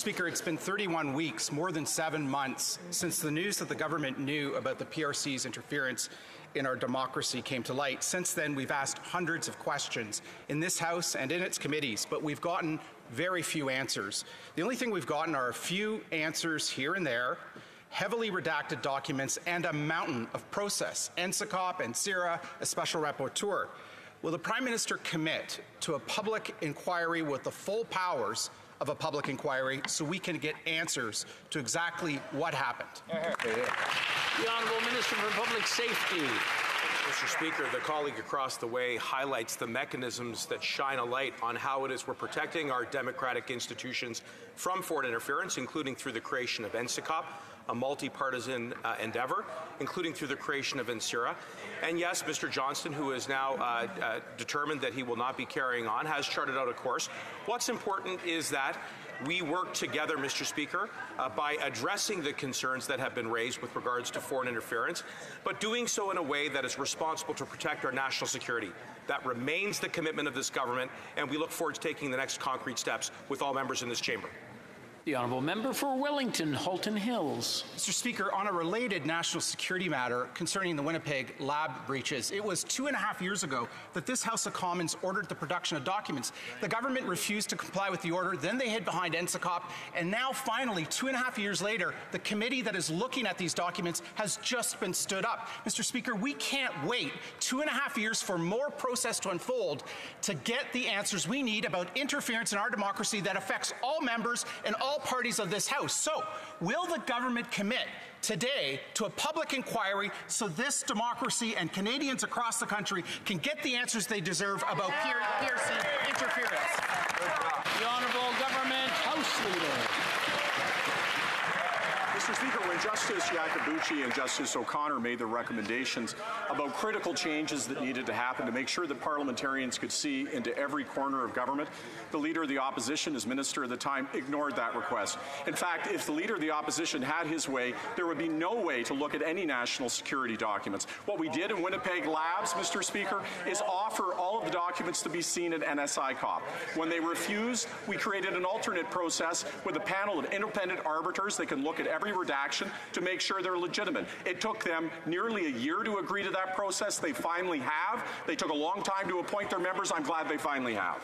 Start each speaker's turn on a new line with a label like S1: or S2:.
S1: Speaker, it's been 31 weeks, more than 7 months, since the news that the government knew about the PRC's interference in our democracy came to light. Since then, we've asked hundreds of questions in this House and in its committees, but we've gotten very few answers. The only thing we've gotten are a few answers here and there, heavily redacted documents, and a mountain of process. NSICOP and CIRA, a special rapporteur. Will the Prime Minister commit to a public inquiry with the full powers of a public inquiry so we can get answers to exactly what happened?
S2: The Honourable Minister for Public Safety.
S3: Mr. Speaker, the colleague across the way highlights the mechanisms that shine a light on how it is we're protecting our democratic institutions from foreign interference, including through the creation of NSICOP, a multi-partisan endeavour, including through the creation of NSIRA. And yes, Mr. Johnston, who is now determined that he will not be carrying on, has charted out a course. What's important is that we work together, Mr. Speaker, by addressing the concerns that have been raised with regards to foreign interference, but doing so in a way that is responsible to protect our national security. That remains the commitment of this government, and we look forward to taking the next concrete steps with all members in this chamber.
S2: The Honourable Member for Wellington, Halton Hills.
S1: Mr. Speaker, on a related national security matter concerning the Winnipeg lab breaches, it was 2.5 years ago that this House of Commons ordered the production of documents. The government refused to comply with the order, then they hid behind NSICOP, and now finally, 2.5 years later, the committee that is looking at these documents has just been stood up. Mr. Speaker, we can't wait 2.5 years for more process to unfold to get the answers we need about interference in our democracy that affects all members and all parties of this House. So, will the government commit today to a public inquiry so this democracy and Canadians across the country can get the answers they deserve about PRC interference?
S2: The Honourable Government House Leader.
S4: Mr. Speaker, when Justice Iacobucci and Justice O'Connor made their recommendations about critical changes that needed to happen to make sure that parliamentarians could see into every corner of government, the Leader of the Opposition, as Minister at the time, ignored that request. In fact, if the Leader of the Opposition had his way, there would be no way to look at any national security documents. What we did in Winnipeg Labs, Mr. Speaker, is offer all of the documents to be seen at NSICOP. When they refused, we created an alternate process with a panel of independent arbiters that can look at every redaction to make sure they're legitimate. It took them nearly a year to agree to that process. They finally have. They took a long time to appoint their members. I'm glad they finally have.